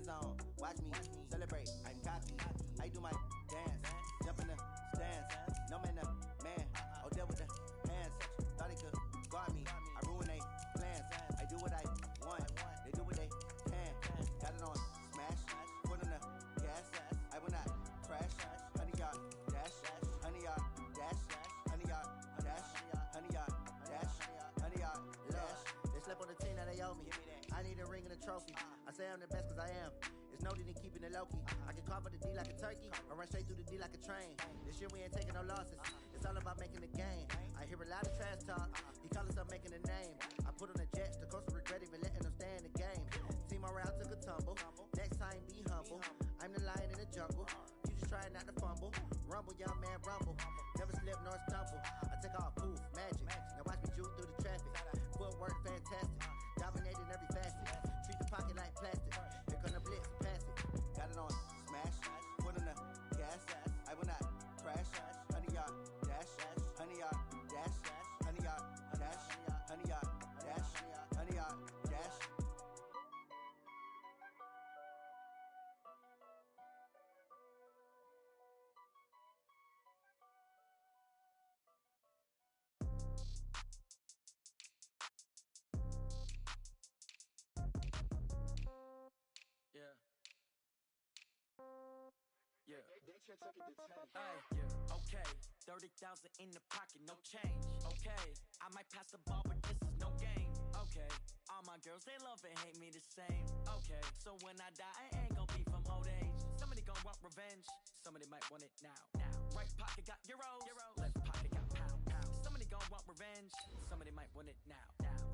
Benz on, watch me celebrate. I'm cocky. I do my dance, jump in the stands. No man, man. Oh, there with the hands. Thought he could guard me. I ruin they plans. I do what I want. They do what they can. Got it on smash. Put on the gas. I will not crash. 100-yard dash. 100-yard dash. 100-yard dash. 100-yard dash. 100-yard dash. They slept on the team that they owe me. I need a ring and a trophy. I say I'm the best cause I am. It's noted in keeping it low-key. I can carve for the D like a turkey, or run straight through the D like a train. This year we ain't taking no losses. It's all about making the game. I hear a lot of trash talk. He call himself making a name. I put on the Jets. The coach regret even letting them stay in the game. Team morale took a tumble. Next time be humble. I'm the lion in the jungle. You just trying not to fumble. Rumble, young man, rumble. Never slip nor stumble. I take off, poof, magic. Now watch me juke through the traffic. Footwork fantastic. Dominating every facet. Treat the pocket like plastic. Here come the blitz, pass it. Got it on smash. Put on the gas. I will not crash. 100-yard dash. 100-yard dash. 100-yard dash. 100-yard dash. 100-yard dash. Okay, 30,000 in the pocket, no change. Okay, I might pass the ball, but this is no game. Okay, all my girls, they love and hate me the same. Okay, so when I die, I ain't gon' be from old age. Somebody gon' want revenge, somebody might want it now. Right pocket got euros, left pocket got pound. Somebody gon' want revenge, somebody might want it now.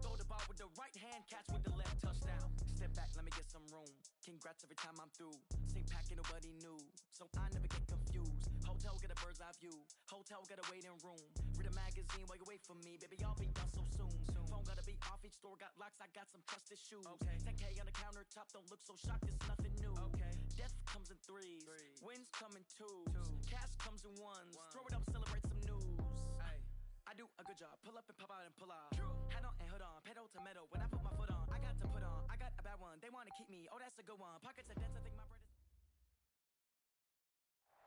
Throw the ball with the right hand, catch with the left, touchdown. Step back, let me get some room. Congrats every time I'm through. Same packet, nobody knew, so I never get confused. Hotel get a bird's eye view. Hotel get a waiting room. Read a magazine while you wait for me, baby. I'll be done so soon. Phone gotta be off. Each store got locks. I got some trusted shoes. 10K on the countertop. Don't look so shocked. It's nothing new. Death comes in threes. Wins come in twos. Cash comes in ones. Throw it up, celebrate some news. I do a good job. Pull up and pop out and pull out. Head on and hood on. Pedal to metal. When I put my foot on, I got to put on. I got a bad one. They wanna keep me. Oh, that's a good one. Pockets are dense. I think my bread is.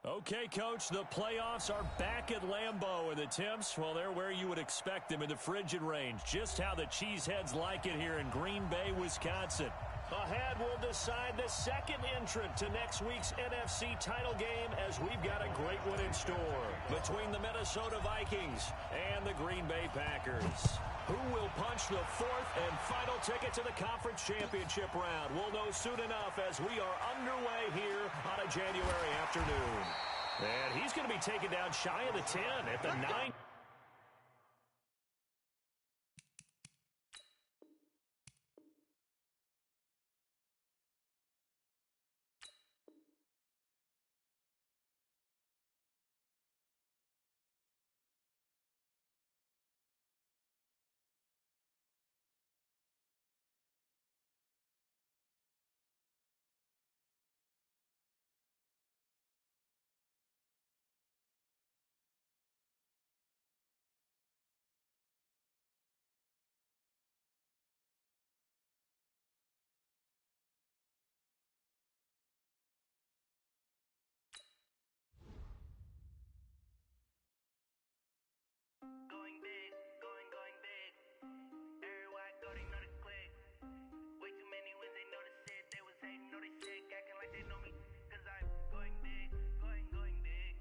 Okay, Coach, the playoffs are back at Lambeau, and the temps, well, they're where you would expect them in the frigid range. Just how the Cheeseheads like it here in Green Bay, Wisconsin. Ahead, we'll decide the second entrant to next week's NFC title game, as we've got a great one in store between the Minnesota Vikings and the Green Bay Packers. Who will punch the fourth and final ticket to the conference championship round? We'll know soon enough as we are underway here on a January afternoon. And he's going to be taken down shy of the 10 at the 9. Going big, going big. Everywhere I go, they know the click. Way too many wins, they know the shit. They was hating, know they sick, acting like they know me. Cause I'm going big, going big.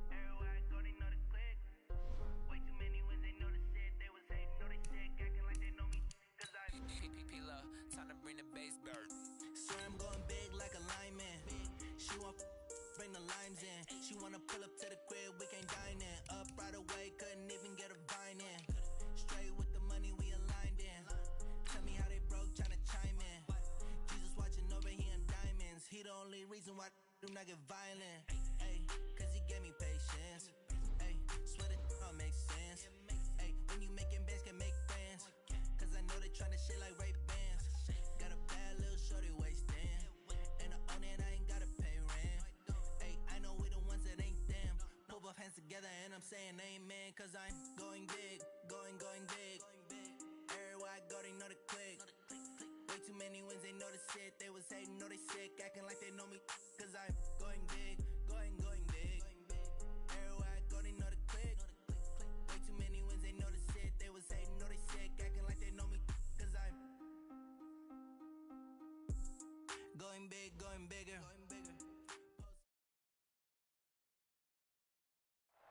Everywhere I go, they know the click. Way too many wins, they know the shit. They was hating, know they sick, acting like they know me. Cause I'm P-P-P-Love, time to bring the bass dirt. So I'm going big like a lineman. She want bring the limes in. She wanna pull up to the crib, we can't dine in. Up right away, couldn't even get a vine in. Straight with the money, we aligned in. Tell me how they broke, tryna chime in. Jesus watching over, he in diamonds. He the only reason why do not get violent. Ay, cause he gave me patience. Ay, swear that don't make sense. Ay, when you making bands, can make friends. Cause I know they tryna shit like Ray Bans. Got a bad little shorty wasting. And I own it, I ain't gotta pay rent. Ay, I know we the ones that ain't them. Pull both hands together and I'm saying amen. Cause I'm going big, going big. Everywhere I go, they know the click. Way too many wins, they know the shit. They was hating, know they sick, acting like they know me. Cause I'm going big, going big. Everywhere I go, they know the click. Way too many wins, they know the shit. They was hating, know they sick, acting like they know me. Cause I'm going big, going bigger.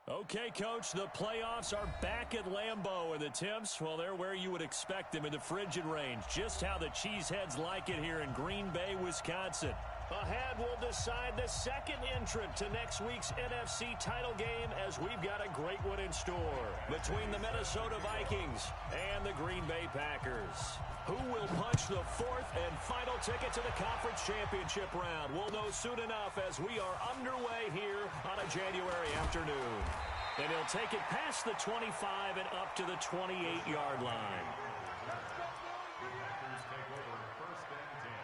Okay, Coach, the playoffs are back at Lambeau, and the Temps, well, they're where you would expect them in the frigid range. Just how the Cheeseheads like it here in Green Bay, Wisconsin. Ahead, we'll decide the second entrant to next week's NFC title game as we've got a great one in store between the Minnesota Vikings and the Green Bay Packers. Who will punch the fourth and final ticket to the conference championship round? We'll know soon enough as we are underway here on a January afternoon. And he'll take it past the 25 and up to the 28-yard line. Packers take over first and 10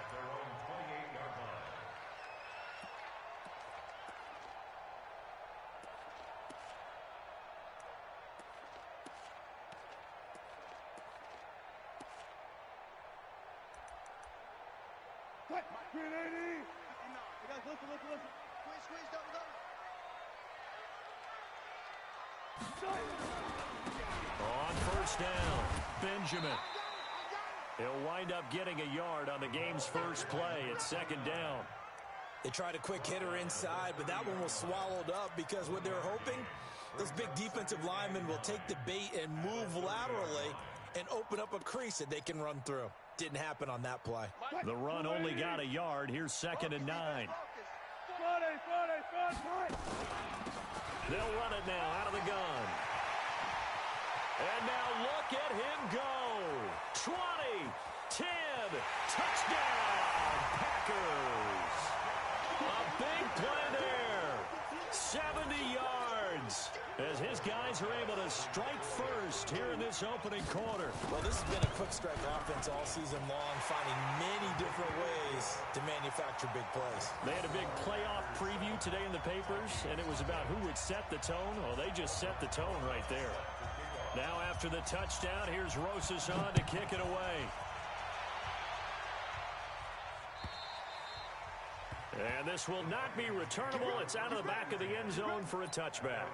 at their own 28-yard line. What? 380! You guys listen. Squeeze, double. On first down, Benjamin. He'll wind up getting a yard on the game's first play. It's second down. They tried a quick hitter inside, but that one was swallowed up because what they were hoping, those big defensive linemen will take the bait and move laterally and open up a crease that they can run through. Didn't happen on that play. The run only got a yard. Here's 2nd and 9. They'll run it now out of the gun. And now look at him go. 20, 10, touchdown, Packers. A big play there. 70 yards as his guys are able to strike first here in this opening quarter. Well, this has been a quick strike offense all season long, finding many different ways to manufacture big plays. They had a big playoff preview today in the papers, and it was about who would set the tone. Well, they just set the tone right there. Now after the touchdown, here's Rosas on to kick it away. And this will not be returnable. It's out of the back of the end zone for a touchback.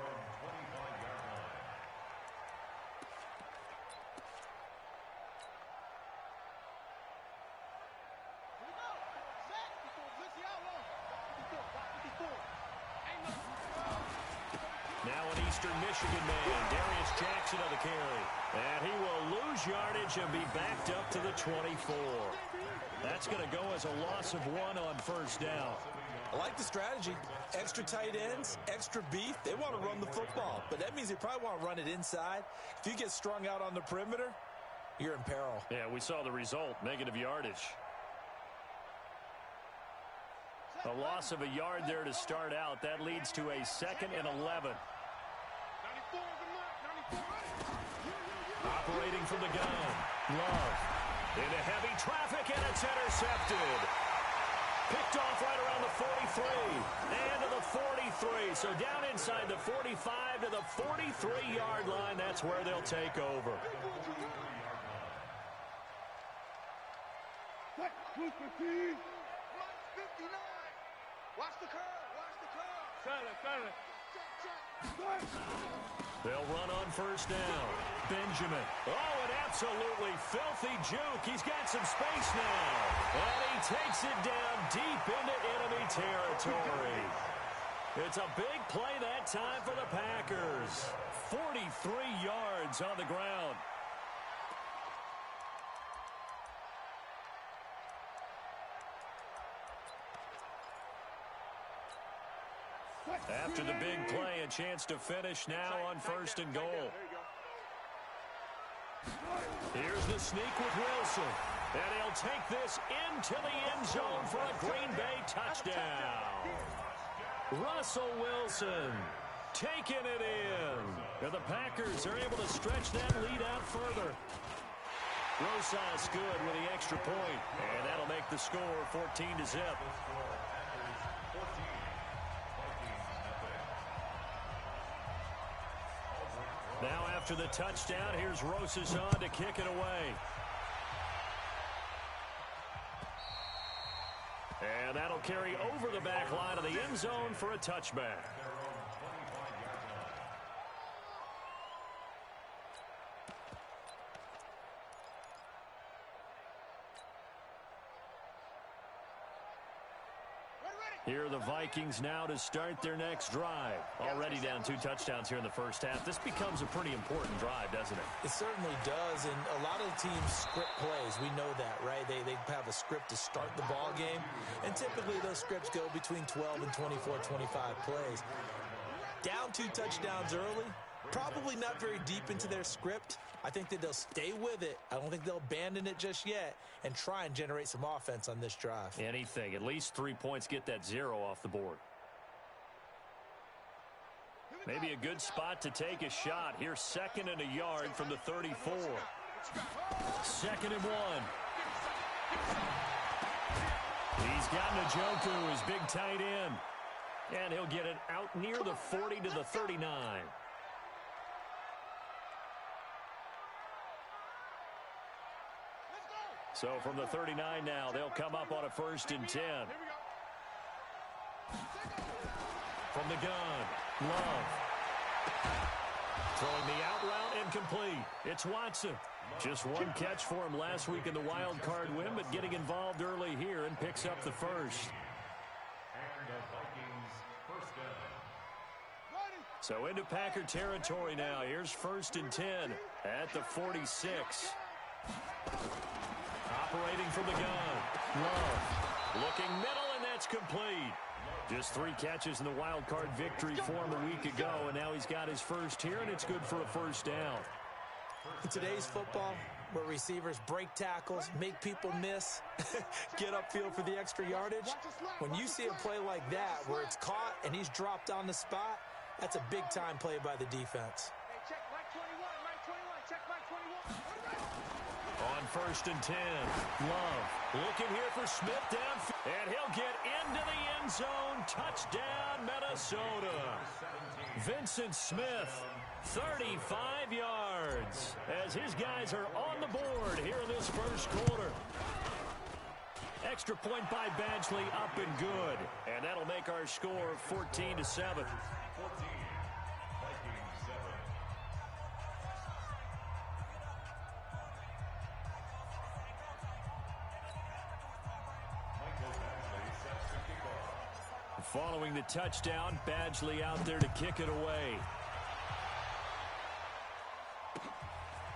Now an Eastern Michigan man, Darius Jackson on the carry. And he will lose yardage and be backed up to the 24. That's going to go as a loss of 1 on first down. I like the strategy. Extra tight ends, extra beef. They want to run the football, but that means they probably want to run it inside. If you get strung out on the perimeter, you're in peril. Yeah, we saw the result, negative yardage. A loss of a yard there to start out. That leads to a 2nd and 11. Operating from the gun. Love. Into heavy traffic, and it's intercepted. Picked off right around the 43. And to the 43. So down inside the 45 to the 43-yard line. That's where they'll take over. Watch the curve. They'll run on first down. Benjamin. Oh, an absolutely filthy juke. He's got some space now. And he takes it down deep into enemy territory. It's a big play that time for the Packers. 43 yards on the ground. After the big play, a chance to finish now on 1st and goal. Here's the sneak with Wilson. And he'll take this into the end zone for a Green Bay touchdown. Russell Wilson taking it in. And the Packers are able to stretch that lead out further. Rosas good with the extra point. And that'll make the score 14-0. Now after the touchdown, here's Rosas on to kick it away. carry over the back line of the end zone for a touchback. Here are the Vikings now to start their next drive. Already down 2 touchdowns here in the first half. This becomes a pretty important drive, doesn't it? It certainly does, and a lot of the teams script plays. We know that, right? They have a script to start the ball game, and typically those scripts go between 12 and 24, 25 plays. Down 2 touchdowns early, probably not very deep into their script. I think that they'll stay with it. I don't think they'll abandon it just yet and try and generate some offense on this drive. Anything. At least 3 points, get that 0 off the board. Maybe a good spot to take a shot. Here's 2nd and a yard from the 34. 2nd and 1. He's got Njoku, his big tight end. And he'll get it out near the 40 to the 39. So from the 39 now, they'll come up on a 1st and 10. From the gun, Love. Throwing the out route incomplete. It's Watson. Just 1 catch for him last week in the wild card win, but getting involved early here and picks up the first. So into Packer territory now. Here's 1st and 10 at the 46. Operating from the gun. Love. Looking middle, and that's complete. Just 3 catches in the wild card victory for him a week ago, and now he's got his first here, and it's good for a 1st down. In today's football, where receivers break tackles, make people miss, get upfield for the extra yardage, when you see a play like that where it's caught and he's dropped on the spot, that's a big-time play by the defense. Check Mike 21, Mike 21, check Mike 21. On 1st and 10, Love looking here for Smith downfield, and he'll get into the end zone. Touchdown, Minnesota. Vincent Smith, 35 yards, as his guys are on the board here in this first quarter. Extra point by Badgley, up and good, and that'll make our score 14-7. Following the touchdown, Badgley out there to kick it away.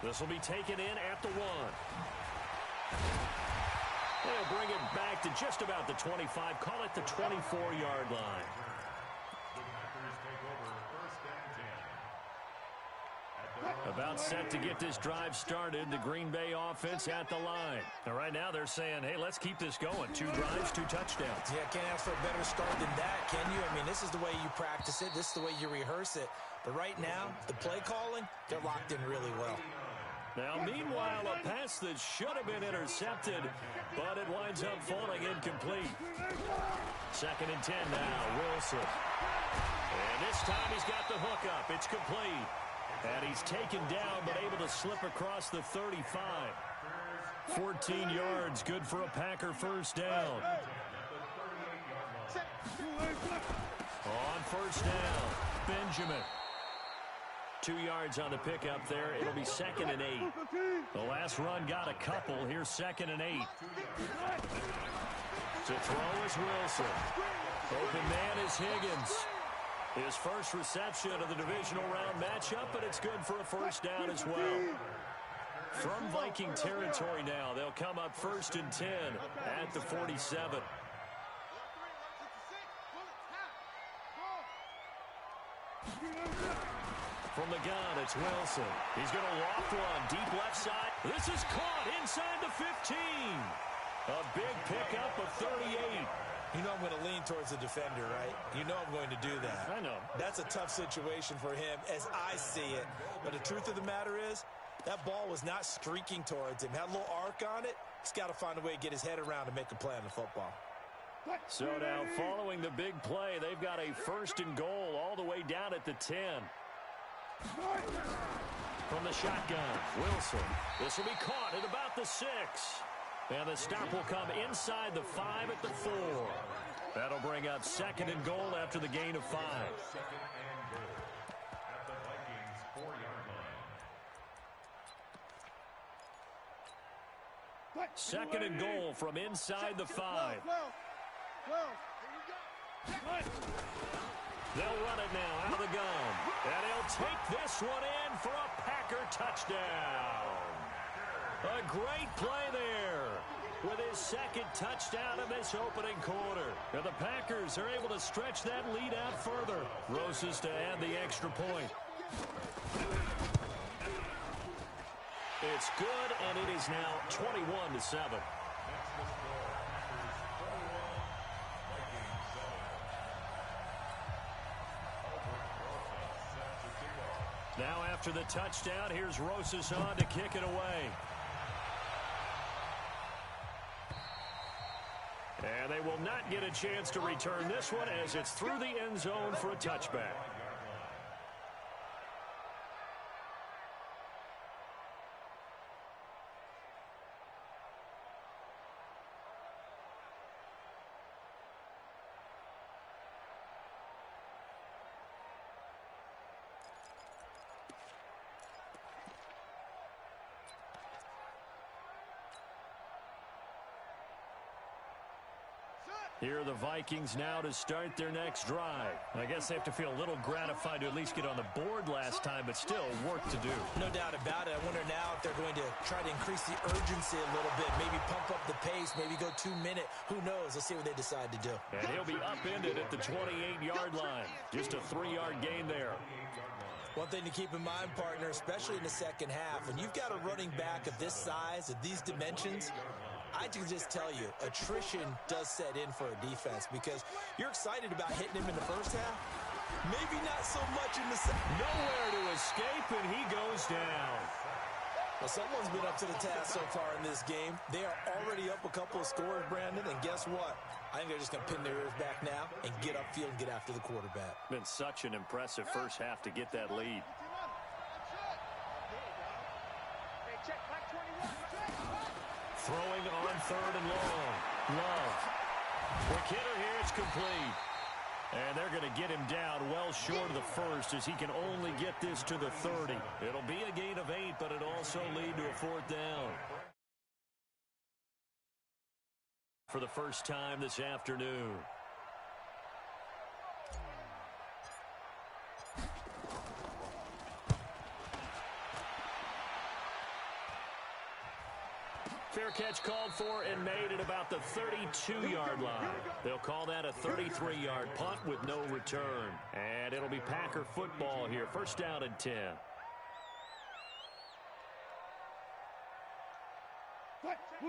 This will be taken in at the 1. They'll bring it back to just about the 25. Call it the 24-yard line. About set to get this drive started. The Green Bay offense at the line. And right now they're saying, hey, let's keep this going. 2 drives, 2 touchdowns. Yeah, can't ask for a better start than that, can you? I mean, this is the way you practice it. This is the way you rehearse it. But right now, the play calling, they're locked in really well. Now, meanwhile, a pass that should have been intercepted, but it winds up falling incomplete. 2nd and 10 now, Wilson. And this time he's got the hookup. It's complete. And he's taken down, but able to slip across the 35. 14 yards, good for a Packer 1st down. On 1st down, Benjamin. 2 yards on the pickup there. It'll be 2nd and 8. The last run got a couple. Here's 2nd and 8. To throw is Wilson. Open man is Higgins. His first reception of the divisional round matchup, but it's good for a 1st down as well. From Viking territory now, they'll come up 1st and 10 at the 47. From the gun, it's Wilson. He's going to loft one deep left side. This is caught inside the 15. A big pickup of 38. You know I'm going to lean towards the defender, right? You know I'm going to do that. I know. That's a tough situation for him as I see it. But the truth of the matter is, that ball was not streaking towards him. Had a little arc on it. He's got to find a way to get his head around and make a play on the football. So now following the big play, they've got a 1st and goal all the way down at the 10. From the shotgun, Wilson. This will be caught at about the 6. And the stop will come inside the 5 at the 4. That'll bring up 2nd and goal after the gain of 5. 2nd and goal at the Vikings 4-yard line. 2nd and goal from inside the 5. They'll run it now out of the gun. And he'll take this one in for a Packer touchdown. A great play there with his 2nd touchdown in this opening quarter. And the Packers are able to stretch that lead out further. Roses to add the extra point. It's good, and it is now 21-7. Now after the touchdown, here's Roses on to kick it away. And they will not get a chance to return this one as it's through the end zone for a touchback. Here are the Vikings now to start their next drive. I guess they have to feel a little gratified to at least get on the board last time, but still work to do. No doubt about it. I wonder now if they're going to try to increase the urgency a little bit, maybe pump up the pace, maybe go 2-minute. Who knows? Let's see what they decide to do. And he'll be upended at the 28-yard line. Just a 3-yard gain there. One thing to keep in mind, partner, especially in the second half, when you've got a running back of this size, of these dimensions, I can just tell you, attrition does set in for a defense because you're excited about hitting him in the first half. Maybe not so much in the second. Nowhere to escape, and he goes down. Well, someone's been up to the task so far in this game. They are already up a couple of scores, Brandon, and guess what? I think they're just going to pin their ears back now and get upfield and get after the quarterback. Been such an impressive first half to get that lead. Throwing on 3rd and long. Love. Quick hitter here, it's complete. And they're going to get him down well short of the first as he can only get this to the 30. It'll be a gain of 8, but it'll also lead to a 4th down. For the first time this afternoon. Fair catch called for and made at about the 32-yard line. They'll call that a 33-yard punt with no return. And it'll be Packer football here. First down and 10.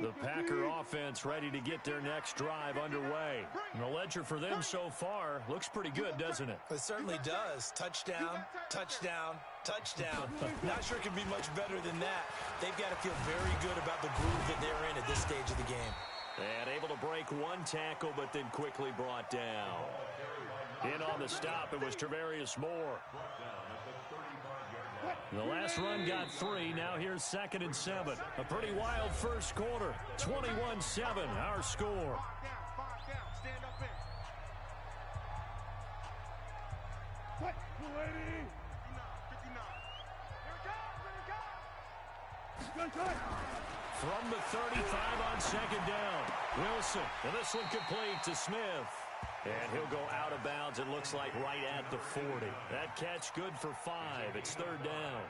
The Packer offense ready to get their next drive underway. And the ledger for them so far looks pretty good, doesn't it? It certainly does. Touchdown, touchdown, touchdown. Not sure it can be much better than that. They've got to feel very good about the groove that they're in at this stage of the game. And able to break one tackle, but then quickly brought down. In on the stop, it was Travarius Moore. The last run got 3. Now here's 2nd and 7. A pretty wild first quarter. 21-7, our score. From the 35 on 2nd down. Wilson, and this one complete to Smith. And he'll go out of bounds, it looks like, right at the 40. That catch good for 5. It's 3rd down.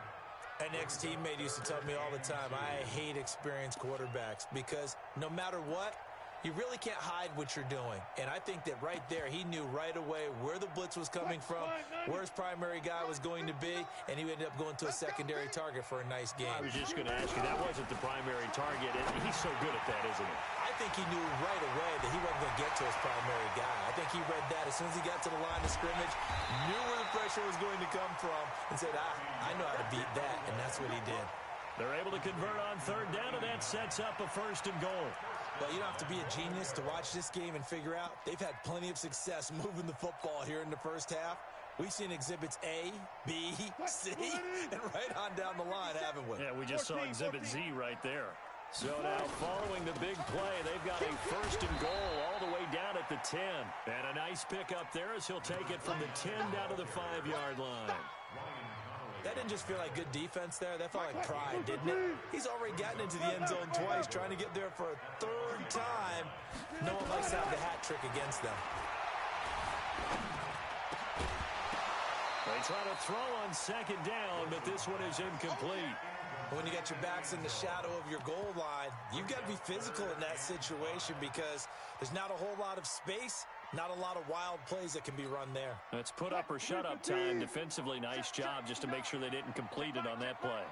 An ex-teammate used to tell me all the time, I hate experienced quarterbacks because no matter what, you really can't hide what you're doing. And I think that right there, he knew right away where the blitz was coming from, where his primary guy was going to be, and he ended up going to a secondary target for a nice game. I was just going to ask you, that wasn't the primary target, and he's so good at that, isn't he? I think he knew right away that he wasn't going to get to his primary guy. I think he read that as soon as he got to the line of scrimmage, knew where the pressure was going to come from, and said, I know how to beat that, and that's what he did. They're able to convert on 3rd down, and that sets up a 1st and goal. Well, you don't have to be a genius to watch this game and figure out they've had plenty of success moving the football here in the first half. We've seen exhibits A, B, C, and right on down the line, haven't we? Yeah, we just saw exhibit Z right there. So now following the big play, they've got a 1st and goal all the way down at the 10. And a nice pickup there as he'll take it from the 10 down to the 5-yard line. That didn't just feel like good defense there. That felt like pride, didn't it? He's already gotten into the end zone twice, trying to get there for a 3rd time. No one likes to have the hat trick against them. They try to throw on 2nd down, but this one is incomplete. When you got your backs in the shadow of your goal line, you've got to be physical in that situation because there's not a whole lot of space, not a lot of wild plays that can be run there. It's put up or shut up time. Defensively, nice job just to make sure they didn't complete it on that play.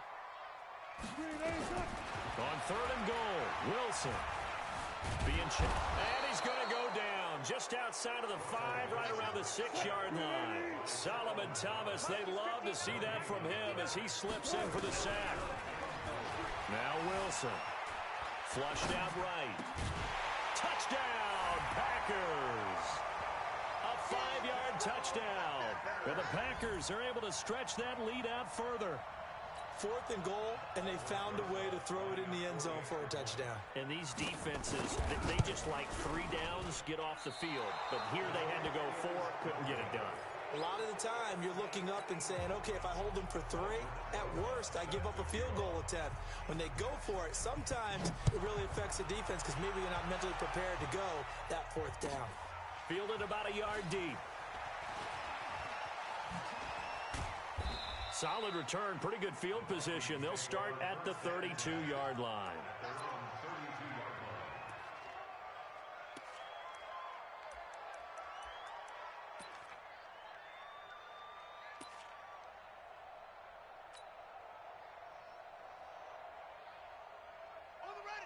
On 3rd and goal, Wilson being checked. And he's going to go down just outside of the 5, right around the 6-yard line. Solomon Thomas, they love to see that from him as he slips in for the sack. Now Wilson, flushed out right. Touchdown, Packers! A 5-yard touchdown. And the Packers are able to stretch that lead out further. 4th and goal, and they found a way to throw it in the end zone for a touchdown. And these defenses, they just like 3 downs, get off the field. But here they had to go 4, couldn't get it done. A lot of the time, you're looking up and saying, okay, if I hold them for 3, at worst, I give up a field goal attempt. When they go for it, sometimes it really affects the defense because maybe you're not mentally prepared to go that 4th down. Fielded about a yard deep. Solid return, pretty good field position. They'll start at the 32-yard line.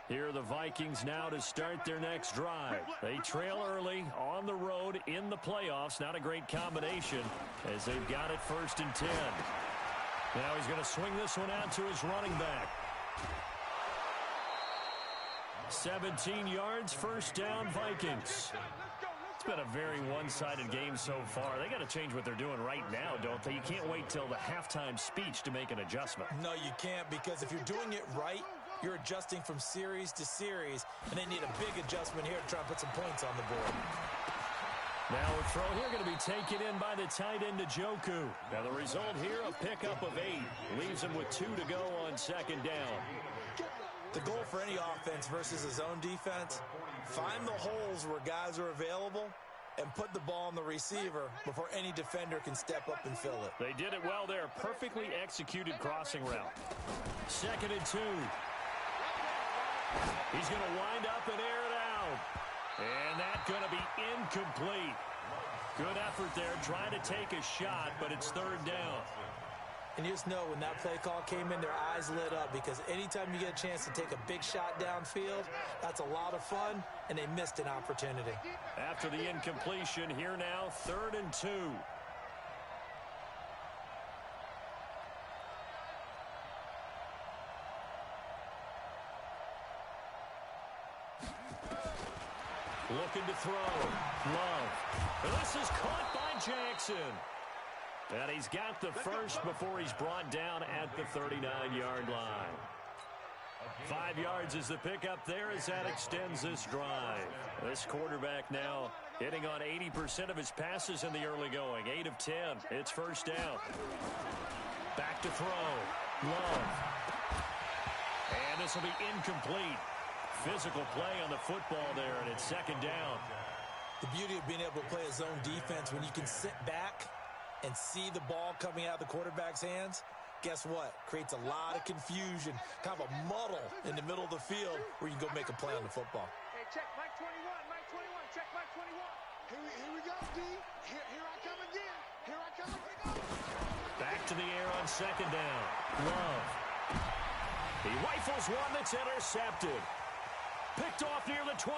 Here are the Vikings now to start their next drive. They trail early on the road in the playoffs. Not a great combination as they've got it 1st and 10. Now he's going to swing this one out to his running back. 17 yards, 1st down, Vikings. It's been a very one-sided game so far. They got to change what they're doing right now, don't they? You can't wait till the halftime speech to make an adjustment. No, you can't, because if you're doing it right, you're adjusting from series to series, and they need a big adjustment here to try and put some points on the board. Now a throw here going to be taken in by the tight end Njoku. Now the result here, a pickup of 8. Leaves him with 2 to go on 2nd down. The goal for any offense versus a zone defense, find the holes where guys are available and put the ball on the receiver before any defender can step up and fill it. They did it well there. Perfectly executed crossing route. 2nd and 2. He's going to wind up and air it out. And that's going to be incomplete. Good effort there, trying to take a shot, but it's 3rd down. And you just know when that play call came in, their eyes lit up because anytime you get a chance to take a big shot downfield, that's a lot of fun, and they missed an opportunity. After the incompletion, here now, 3rd and 2. Looking to throw. Love. This is caught by Jackson. And he's got the 1st before he's brought down at the 39-yard line. 5 yards is the pickup there as that extends this drive. This quarterback now hitting on 80% of his passes in the early going. 8 of 10. It's 1st down. Back to throw. Love. And this will be incomplete. Physical play on the football there, and it's 2nd down. The beauty of being able to play a zone defense, when you can sit back and see the ball coming out of the quarterback's hands, guess what? Creates a lot of confusion, kind of a muddle in the middle of the field where you can go make a play on the football. Hey, check Mike 21, Mike 21, check Mike 21. Here we go, D. Here I come again. Here I come again. Back to the air on 2nd down. Love. He rifles one that's intercepted. Picked off near the 29.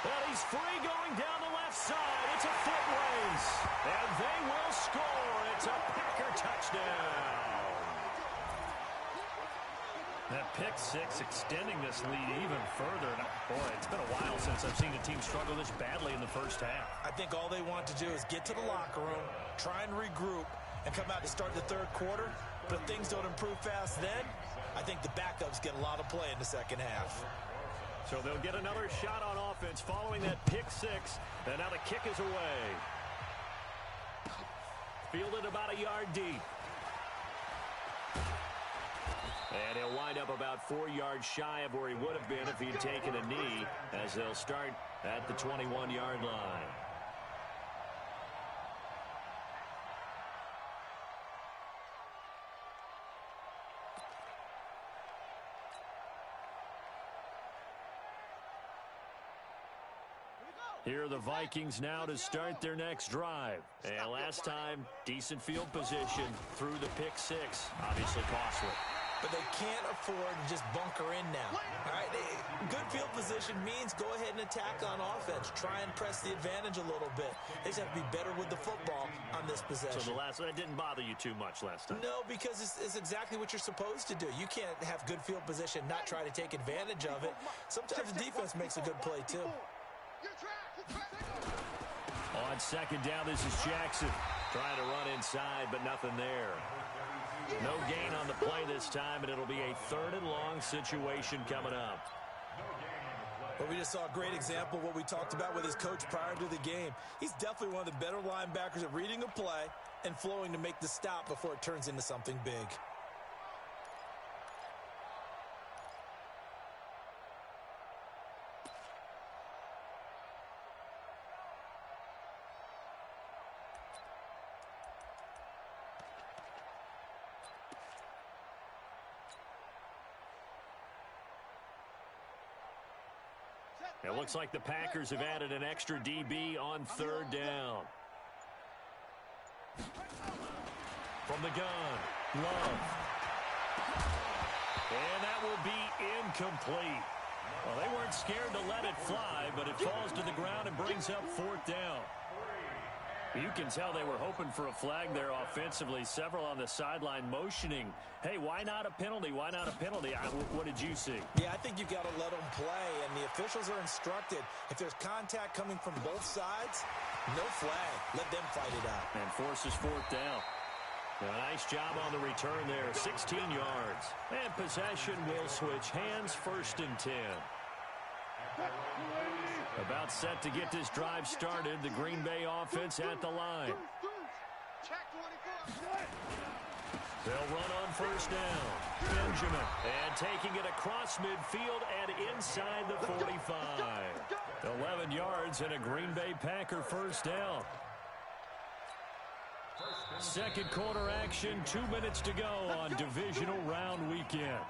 And he's free going down the left side. It's a foot race. And they will score. It's a Packer touchdown. That pick 6 extending this lead even further. Boy, it's been a while since I've seen a team struggle this badly in the 1st half. I think all they want to do is get to the locker room, try and regroup, and come out to start the 3rd quarter. But if things don't improve fast then, I think the backups get a lot of play in the second half. So they'll get another shot on offense following that pick six. And now the kick is away. Fielded about a yard deep. And he'll wind up about 4 yards shy of where he would have been if he'd taken a knee, as they'll start at the 21-yard line. Here are the Vikings now to start their next drive. And last time, decent field position through the pick six. Obviously costly. But they can't afford to just bunker in now. All right, good field position means go ahead and attack on offense. Try and press the advantage a little bit. They just have to be better with the football on this possession. So that didn't bother you too much last time? No, because it's exactly what you're supposed to do. You can't have good field position, not try to take advantage of it. Sometimes the defense makes a good play, too. On second down, this is Jackson. Trying to run inside, but nothing there. No gain on the play this time, and it'll be a 3rd and long situation coming up. Well, we just saw a great example of what we talked about with his coach prior to the game. He's definitely one of the better linebackers at reading a play and flowing to make the stop before it turns into something big. It looks like the Packers have added an extra DB on 3rd down. From the gun, Love. And that will be incomplete. Well, they weren't scared to let it fly, but it falls to the ground and brings up 4th down. You can tell they were hoping for a flag there offensively. Several on the sideline motioning, hey, why not a penalty? Why not a penalty? What did you see? Yeah, I think you've got to let them play, and the officials are instructed. If there's contact coming from both sides, no flag. Let them fight it out. And forces 4th down. A nice job on the return there, 16 yards. And possession will switch hands, 1st and 10. About set to get this drive started. The Green Bay offense at the line. They'll run on 1st down. Benjamin. And taking it across midfield and inside the 45. 11 yards and a Green Bay Packer 1st down. Second quarter action, 2 minutes to go on divisional round weekend.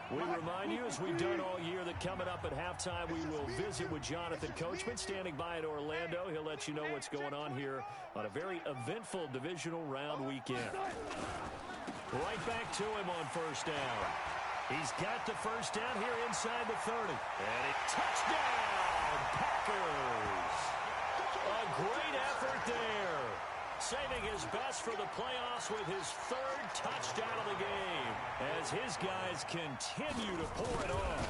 We remind you, as we've done all year, that coming up at halftime, we will visit with Jonathan Coachman standing by in Orlando. He'll let you know what's going on here on a very eventful divisional round weekend. Right back to him on 1st down. He's got the 1st down here inside the 30. And a touchdown, Packers. A great effort there. Saving his best for the playoffs with his 3rd touchdown of the game as his guys continue to pour it on.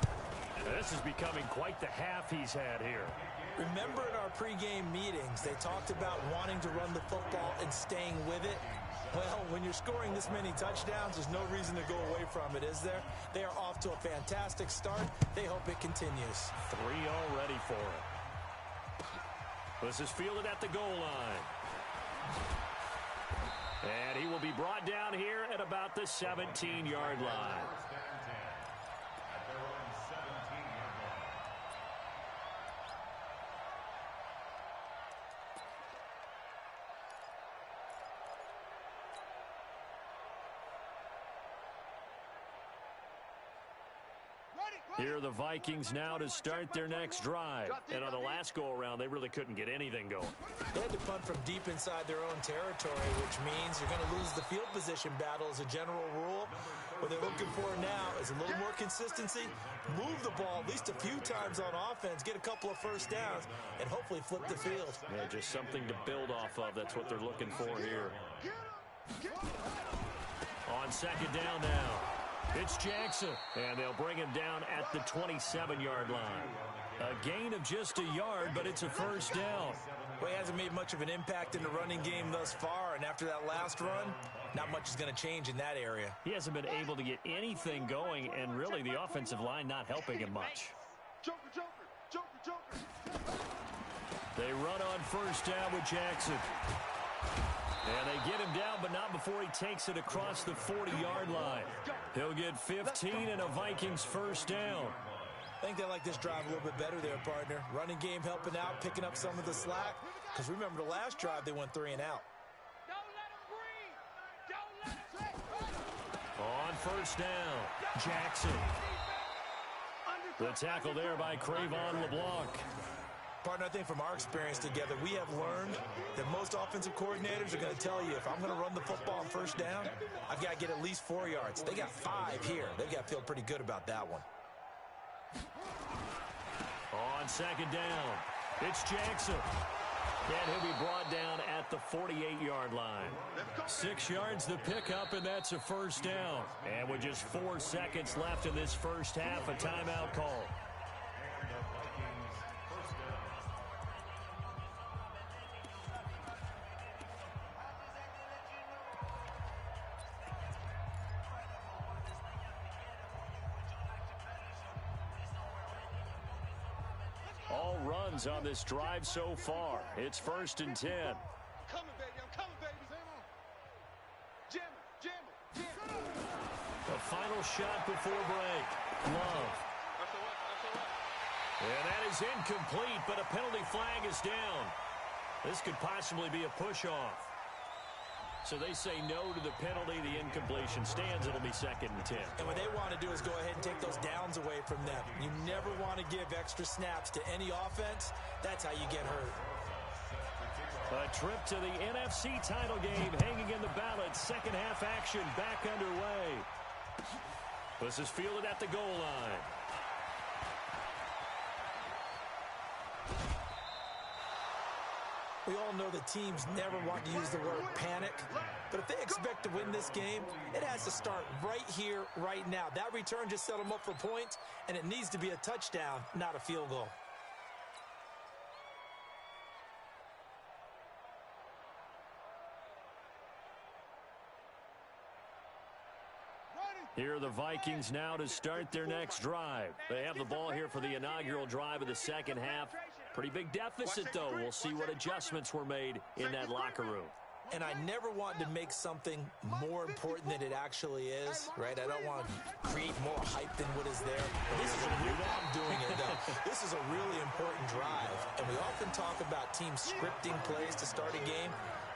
This is becoming quite the half he's had here. Remember in our pregame meetings, they talked about wanting to run the football and staying with it. Well, when you're scoring this many touchdowns, there's no reason to go away from it, is there? They are off to a fantastic start. They hope it continues. 3 already for him. This is fielded at the goal line. And he will be brought down here at about the 17-yard line. Here are the Vikings now to start their next drive. And on the last go-around, they really couldn't get anything going. They had to punt from deep inside their own territory, which means you're going to lose the field position battle as a general rule. What they're looking for now is a little more consistency, move the ball at least a few times on offense, get a couple of 1st downs, and hopefully flip the field. Yeah, just something to build off of. That's what they're looking for here. On 2nd down now. It's Jackson, and they'll bring him down at the 27-yard line. A gain of just a yard, but it's a 1st down. Well, he hasn't made much of an impact in the running game thus far, and after that last run, not much is going to change in that area. He hasn't been able to get anything going, and really the offensive line not helping him much. They run on first down with Jackson. And they get him down, but not before he takes it across the 40-yard line. He'll get 15 and a Vikings first down. I think they like this drive a little bit better there, partner. Running game helping out, picking up some of the slack. Because remember, the last drive, they went 3 and out. On first down, Jackson. The tackle there by Crayvon LeBlanc. Partner, I think from our experience together, we have learned that most offensive coordinators are going to tell you, if I'm going to run the football on first down, I've got to get at least 4 yards. They got 5 here. They've got to feel pretty good about that one. On second down, it's Jackson. And he'll be brought down at the 48-yard line. 6 yards the pickup, and that's a first down. And with just 4 seconds left in this first half, a timeout call. All runs on this drive so far. It's 1st and 10. I'm coming, baby. I'm coming, baby. Jam it. The final shot before break. Love. And that is incomplete, but a penalty flag is down. This could possibly be a push-off. So they say no to the penalty. The incompletion stands. It'll be 2nd and 10. And what they want to do is go ahead and take those downs away from them. You never want to give extra snaps to any offense. That's how you get hurt. A trip to the NFC title game hanging in the balance. Second half action back underway. This is fielded at the goal line. We all know the teams never want to use the word panic, but if they expect to win this game, it has to start right here, right now. That return just set them up for points, and it needs to be a touchdown, not a field goal. Here are the Vikings now to start their next drive. They have the ball here for the inaugural drive of the second half. Pretty big deficit, though. We'll see what adjustments were made in that locker room. And I never want to make something more important than it actually is, right? I don't want to create more hype than what is there. This is I'm doing it, though. This is a really important drive. And we often talk about teams scripting plays to start a game.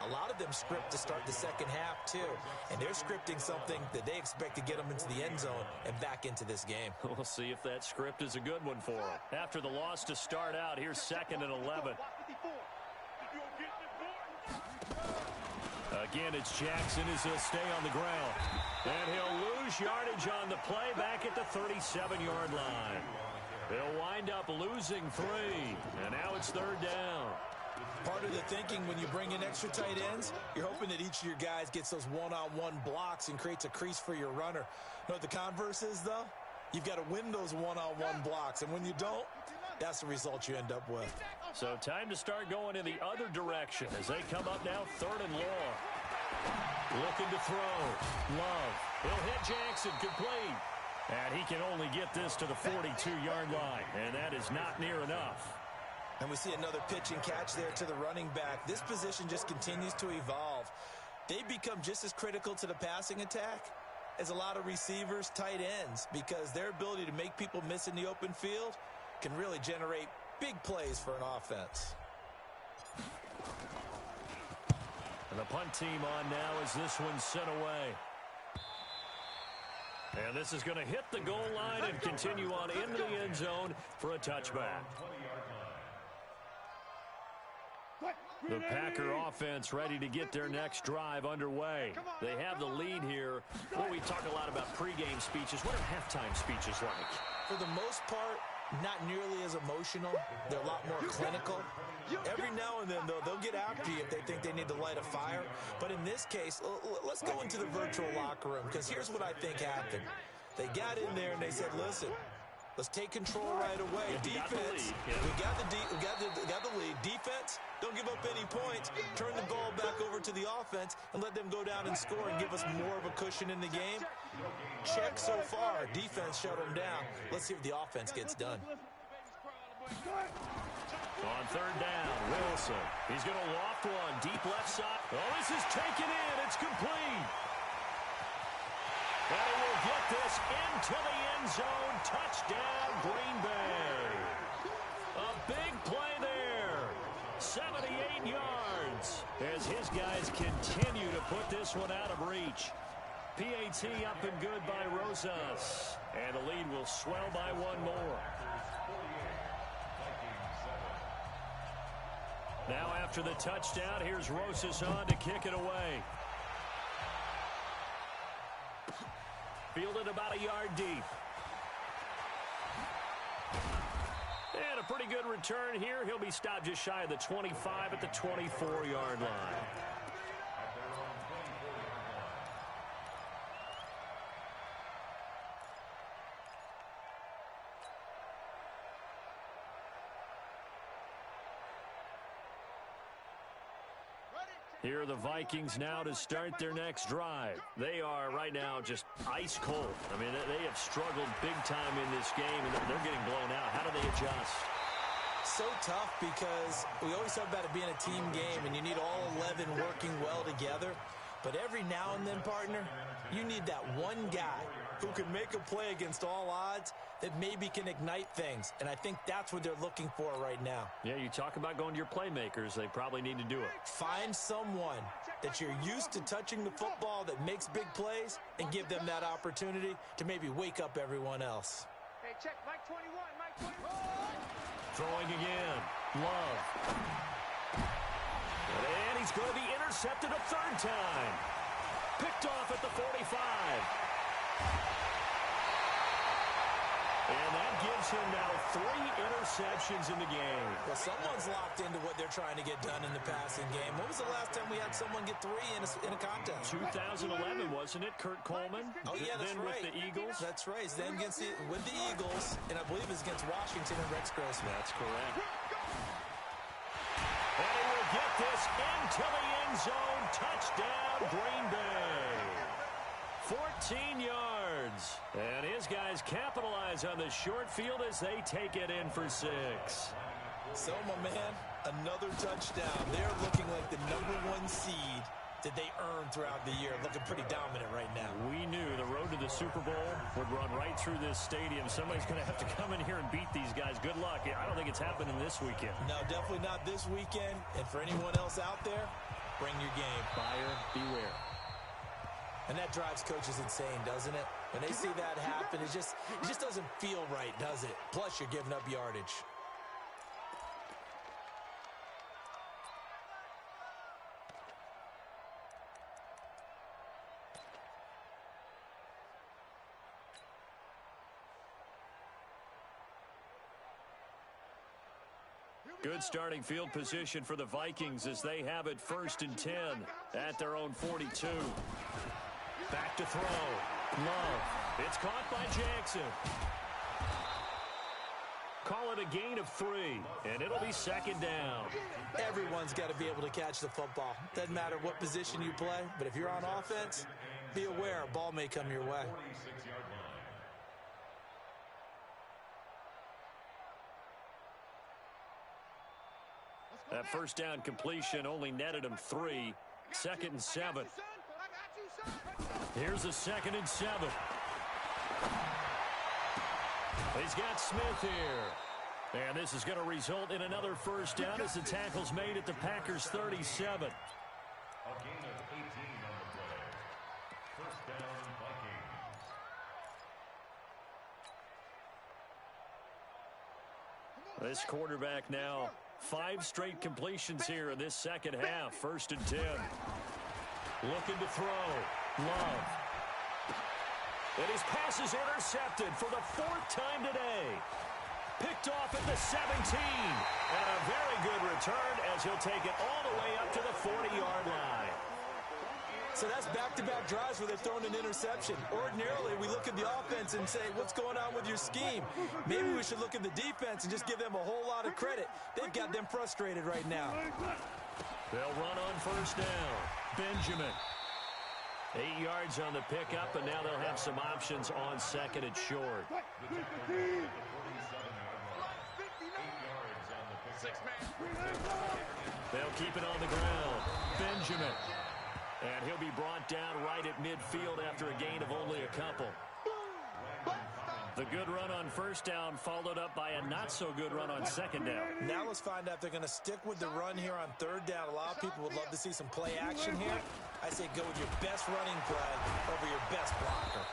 A lot of them script to start the second half, too. And they're scripting something that they expect to get them into the end zone and back into this game. We'll see if that script is a good one for them. After the loss to start out, here's 2nd and 11. Again, it's Jackson as he'll stay on the ground. And he'll lose yardage on the play back at the 37-yard line. They'll wind up losing 3. And now it's 3rd down. Part of the thinking when you bring in extra tight ends, you're hoping that each of your guys gets those one-on-one blocks and creates a crease for your runner. You know what the converse is, though? You've got to win those one-on-one blocks, and when you don't, that's the result you end up with. So time to start going in the other direction as they come up now 3rd and long. Looking to throw. Love. He'll hit Jackson, complete. And he can only get this to the 42-yard line, and that is not near enough. And we see another pitch and catch there to the running back. This position just continues to evolve. They become just as critical to the passing attack as a lot of receivers, tight ends, because their ability to make people miss in the open field can really generate big plays for an offense. And the punt team on now as this one's sent away. And this is going to hit the goal line and continue on into the end zone for a touchback. The Packer offense ready to get their next drive underway. They have the lead here. Well, we talk a lot about pregame speeches. What are halftime speeches like? For the most part, not nearly as emotional. They're a lot more clinical. Every now and then, though, they'll get after you if they think they need to light a fire. But in this case, let's go into the virtual locker room, because here's what I think happened. They got in there and they said, listen, Let's take control right away. Defense, we got the lead. Defense, don't give up any points. Turn the ball back over to the offense and let them go down and score and give us more of a cushion in the game. Check so far. Defense shut them down. Let's see if the offense gets done. On third down, Wilson. He's going to loft one. Deep left side. Oh, this is taken in. It's complete. And he will get this into the end zone. Touchdown, Green Bay. A big play there. 78 yards. As his guys continue to put this one out of reach. PAT up and good by Rosas. And the lead will swell by one more. Now after the touchdown, here's Rosas on to kick it away. Fielded about a yard deep. And a pretty good return here. He'll be stopped just shy of the 25 at the 24-yard line. Here are the Vikings now to start their next drive. They are right now just ice cold. I mean, they have struggled big time in this game, and they're getting blown out. How do they adjust? So tough because we always talk about it being a team game, and you need all 11 working well together. But every now and then, partner, you need that one guy who can make a play against all odds that maybe can ignite things. And I think that's what they're looking for right now. Yeah, you talk about going to your playmakers. They probably need to do it. Find someone that you're used to touching the football that makes big plays and give them that opportunity to maybe wake up everyone else. Hey, check, Mike 21, Mike 21. Throwing again. Love. And he's going to be intercepted a third time. Picked off at the 45. And that gives him now 3 interceptions in the game. Well, someone's locked into what they're trying to get done in the passing game. When was the last time we had someone get 3 in a contest? 2011, wasn't it? Kurt Coleman? Oh, yeah, that's then right. With the Eagles? That's right. Then with the Eagles, and I believe it's against Washington and Rex Grossman. That's correct. And he will get this into the end zone. Touchdown, Green Bay. 14 yards. And his guys capitalize on the short field as they take it in for 6. So, my man, another touchdown. They're looking like the #1 seed that they earned throughout the year. Looking pretty dominant right now. We knew the road to the Super Bowl would run right through this stadium. Somebody's going to have to come in here and beat these guys. Good luck. I don't think it's happening this weekend. No, definitely not this weekend. And for anyone else out there, bring your game. Buyer beware. And that drives coaches insane, doesn't it? When they see that happen, it just doesn't feel right, does it? Plus, you're giving up yardage. Good starting field position for the Vikings as they have it 1st and 10 at their own 42. Back to throw. Love. It's caught by Jackson. Call it a gain of 3, and it'll be 2nd down. Everyone's got to be able to catch the football. Doesn't matter what position you play, but if you're on offense, be aware a ball may come your way. That first down completion only netted him 3. 2nd and 7. Here's a 2nd and 7. He's got Smith here. And this is going to result in another first down as the tackle's made at the Packers' 37. A gain of 18 on the play. First down, Vikings. This quarterback now 5 straight completions here in this second half. 1st and 10. Looking to throw. Love. And his pass is intercepted for the 4th time today. Picked off at the 17. And a very good return as he'll take it all the way up to the 40-yard line. So that's back-to-back drives where they're throwing an interception. Ordinarily, we look at the offense and say, what's going on with your scheme? Maybe we should look at the defense and just give them a whole lot of credit. They've got them frustrated right now. They'll run on first down. Benjamin. 8 yards on the pickup, and now they'll have some options on second and short. They'll keep it on the ground. Benjamin. And he'll be brought down right at midfield after a gain of only a couple. The good run on first down followed up by a not-so-good run on second down. Now let's find out if they're going to stick with the run here on third down. A lot of people would love to see some play action here. I say go with your best running play over your best blocker.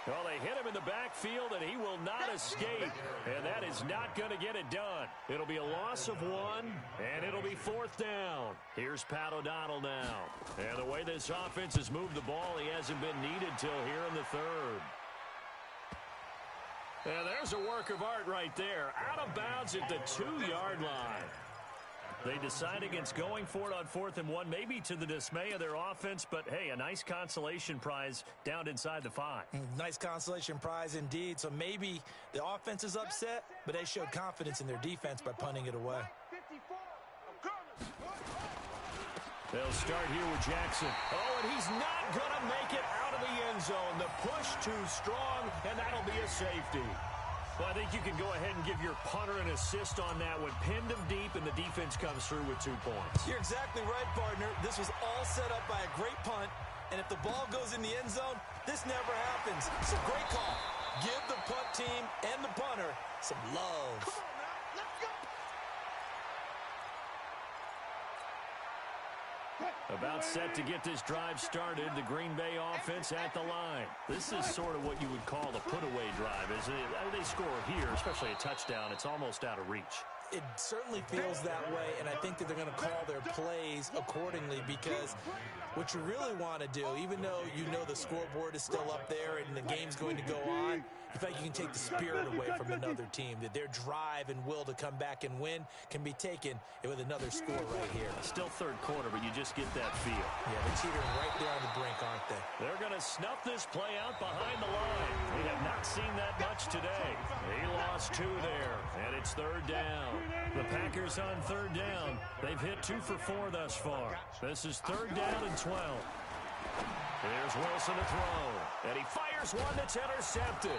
Well, they hit him in the backfield, and he will not escape. And that is not going to get it done. It'll be a loss of 1, and it'll be fourth down. Here's Pat O'Donnell now. And the way this offense has moved the ball, he hasn't been needed till here in the third. And there's a work of art right there. Out of bounds at the 2-yard line. They decide against going for it on 4th and 1, maybe to the dismay of their offense, but hey, a nice consolation prize down inside the 5. Nice consolation prize indeed. So maybe the offense is upset, but they showed confidence in their defense by punting it away. They'll start here with Jackson. Oh, and he's not going to make it out of the end zone. The push too strong, and that'll be a safety. Well, I think you can go ahead and give your punter an assist on that one. Pinned him deep, and the defense comes through with 2 points. You're exactly right, partner. This was all set up by a great punt, and if the ball goes in the end zone, this never happens. So great call. Give the punt team and the punter some love. Come on now, let's go. About set to get this drive started, the Green Bay offense at the line. This is sort of what you would call a put-away drive, isn't it? They score here, especially a touchdown. It's almost out of reach. It certainly feels that way, and I think that they're going to call their plays accordingly because what you really want to do, even though you know the scoreboard is still up there and the game's going to go on, in fact, you can take the spirit away from another team, that their drive and will to come back and win can be taken with another score right here. Still third quarter, but you just get that feel. Yeah, they're teetering right there on the brink, aren't they? They're going to snuff this play out behind the line. We have not seen that much today. He lost 2 there, and it's third down. The Packers on third down. They've hit 2 for 4 thus far. This is third down and 12. Here's Wilson to throw, and he fires one that's intercepted.